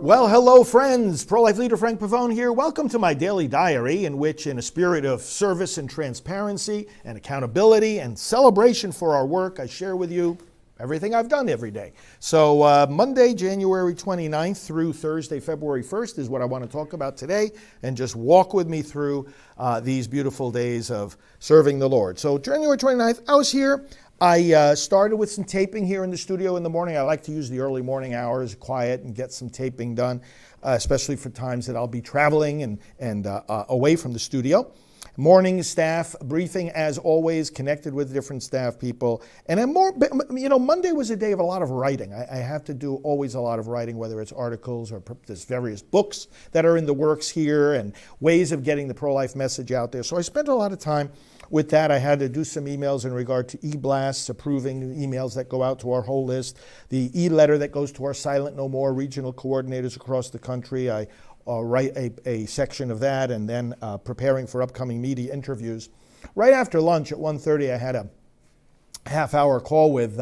Well, hello friends, Pro-Life leader Frank Pavone here. Welcome to my daily diary in which, in a spirit of service and transparency and accountability and celebration for our work, I share with you everything I've done every day. So Monday, January 29th through Thursday, February 1st is what I want to talk about today, and just walk with me through these beautiful days of serving the Lord. So January 29th, I was here. I started with some taping here in the studio in the morning. I like to use the early morning hours, quiet, and get some taping done, especially for times that I'll be traveling and away from the studio. Morning staff briefing, as always, connected with different staff people. And then Monday was a day of a lot of writing. I have to do always a lot of writing, whether it's articles or there's various books that are in the works here and ways of getting the pro-life message out there. So I spent a lot of time with that. I had to do some emails in regard to e-blasts, approving emails that go out to our whole list, the e-letter that goes to our Silent No More regional coordinators across the country. I write a section of that, and then preparing for upcoming media interviews. Right after lunch at 1:30, I had a half-hour call with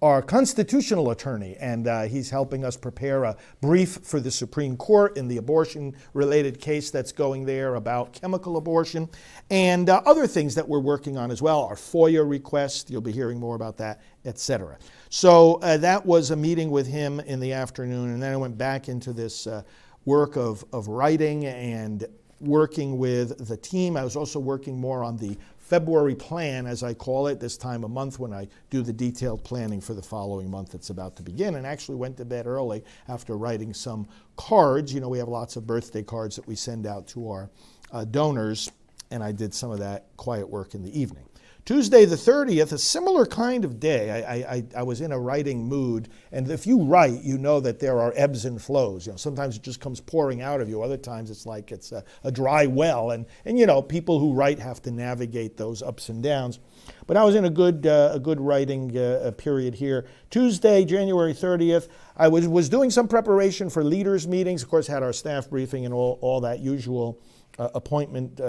our constitutional attorney, and he's helping us prepare a brief for the Supreme Court in the abortion-related case that's going there about chemical abortion, and other things that we're working on as well, our FOIA request, you'll be hearing more about that, etc. So that was a meeting with him in the afternoon, and then I went back into this work of writing and working with the team. I was also working more on the February plan, as I call it, this time of month when I do the detailed planning for the following month that's about to begin, and actually went to bed early after writing some cards. You know, we have lots of birthday cards that we send out to our donors, and I did some of that quiet work in the evening. Tuesday the 30th, a similar kind of day. I was in a writing mood, and if you write, you know that there are ebbs and flows. You know, sometimes it just comes pouring out of you. Other times it's like it's a dry well, and you know, people who write have to navigate those ups and downs. But I was in a good writing period here. Tuesday, January 30th, I was doing some preparation for leaders meetings. Of course, had our staff briefing and all that usual appointment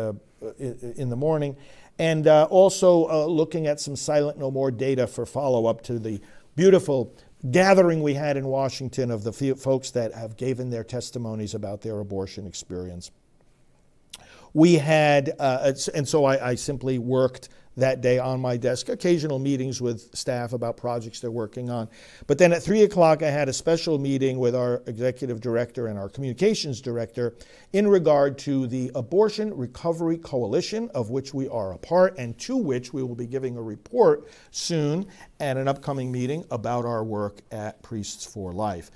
in the morning. And also looking at some Silent No More data for follow-up to the beautiful gathering we had in Washington of the folks that have given their testimonies about their abortion experience. We had, and so I simply worked that day on my desk, occasional meetings with staff about projects they're working on. But then at 3 o'clock, I had a special meeting with our executive director and our communications director in regard to the Abortion Recovery Coalition, of which we are a part, and to which we will be giving a report soon at an upcoming meeting about our work at Priests for Life.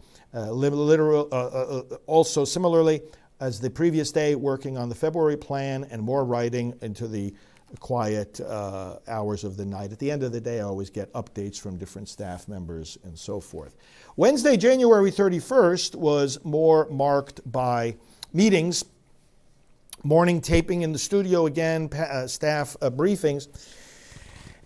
Also, similarly, as the previous day, working on the February plan and more writing into the quiet hours of the night. At the end of the day, I always get updates from different staff members and so forth. Wednesday, January 31st was more marked by meetings, morning taping in the studio again, staff briefings,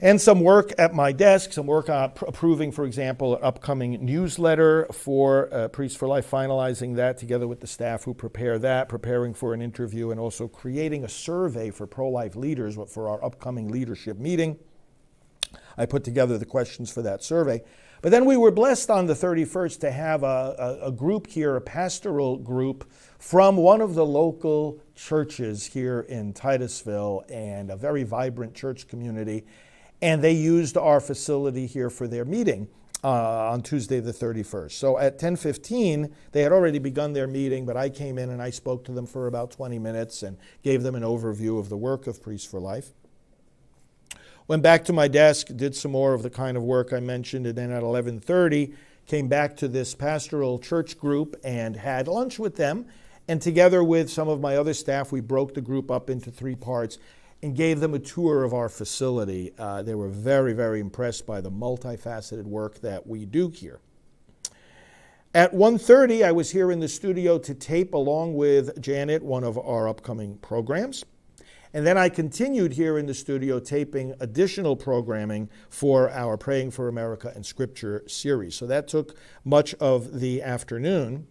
and some work at my desk, some work on approving, for example, an upcoming newsletter for Priests for Life, finalizing that together with the staff who prepare that, preparing for an interview, and also creating a survey for pro-life leaders for our upcoming leadership meeting. I put together the questions for that survey. But then we were blessed on the 31st to have a group here, a pastoral group from one of the local churches here in Titusville, and a very vibrant church community. And they used our facility here for their meeting on Tuesday the 31st. So at 10:15, they had already begun their meeting, but I came in and I spoke to them for about 20 minutes and gave them an overview of the work of Priests for Life. Went back to my desk, did some more of the kind of work I mentioned, and then at 11:30, came back to this pastoral church group and had lunch with them. And together with some of my other staff, we broke the group up into 3 parts and gave them a tour of our facility. They were very, very impressed by the multifaceted work that we do here. At 1:30, I was here in the studio to tape along with Janet one of our upcoming programs. And then I continued here in the studio taping additional programming for our Praying for America and Scripture series. So that took much of the afternoon.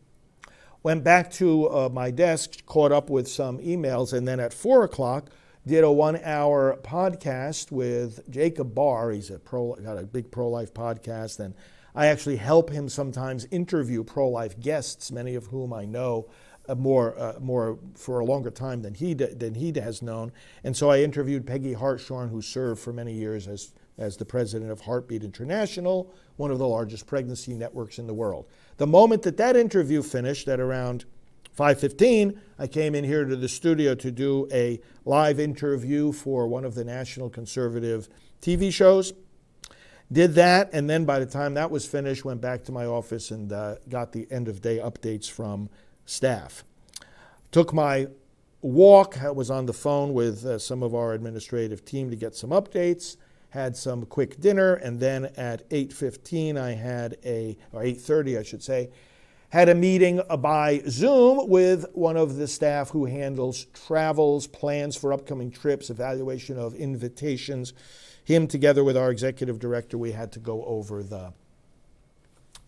Went back to my desk, caught up with some emails, and then at 4 o'clock, did a 1-hour podcast with Jacob Barr. He's got a big pro-life podcast, and I actually help him sometimes interview pro-life guests, many of whom I know more for a longer time than he has known. And so I interviewed Peggy Hartshorn, who served for many years as the president of Heartbeat International, one of the largest pregnancy networks in the world. The moment that interview finished at around 5:15, I came in here to the studio to do a live interview for one of the national conservative TV shows. Did that, and then by the time that was finished, went back to my office and got the end-of-day updates from staff. Took my walk. I was on the phone with some of our administrative team to get some updates. Had some quick dinner, and then at 8:15 I had or 8:30 I should say, had a meeting by Zoom with one of the staff who handles travels, plans for upcoming trips, evaluation of invitations. Him together with our executive director, we had to go over the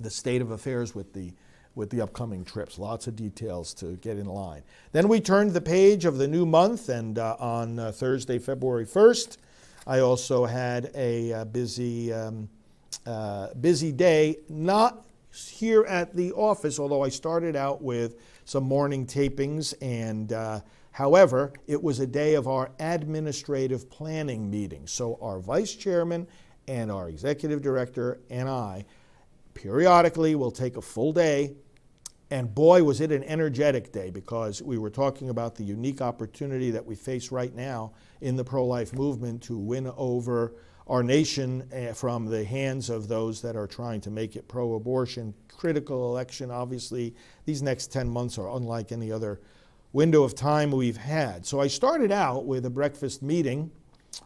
state of affairs with the upcoming trips. Lots of details to get in line. Then we turned the page of the new month, and on Thursday, February 1st, I also had a busy day, not here at the office, although I started out with some morning tapings, and however, it was a day of our administrative planning meeting. So our vice chairman and our executive director and I periodically will take a full day. And boy, was it an energetic day, because we were talking about the unique opportunity that we face right now in the pro-life movement to win over our nation from the hands of those that are trying to make it pro-abortion. Critical election, obviously. These next 10 months are unlike any other window of time we've had. So I started out with a breakfast meeting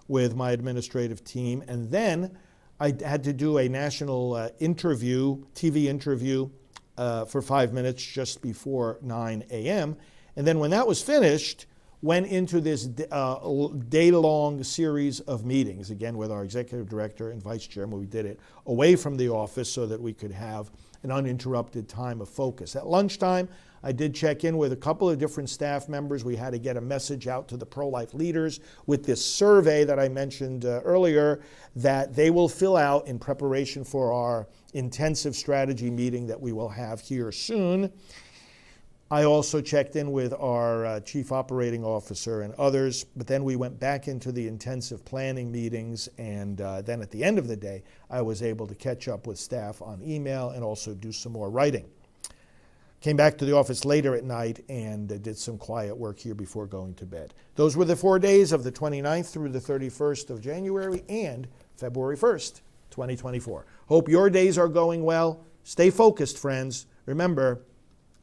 with my administrative team, and then I had to do a national TV interview, for 5 minutes just before 9 a.m. And then when that was finished, went into this day-long series of meetings, again with our executive director and vice chairman. We did it away from the office so that we could have an uninterrupted time of focus. At lunchtime, I did check in with a couple of different staff members. We had to get a message out to the pro-life leaders with this survey that I mentioned earlier that they will fill out in preparation for our intensive strategy meeting that we will have here soon. I also checked in with our chief operating officer and others, but then we went back into the intensive planning meetings, and then at the end of the day, I was able to catch up with staff on email and also do some more writing. Came back to the office later at night and did some quiet work here before going to bed. Those were the 4 days of the 29th through the 31st of January and February 1st, 2024. Hope your days are going well. Stay focused, friends. Remember,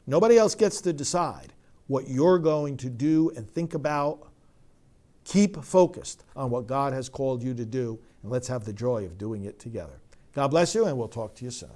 nobody else gets to decide what you're going to do and think about. Keep focused on what God has called you to do, and let's have the joy of doing it together. God bless you, and we'll talk to you soon.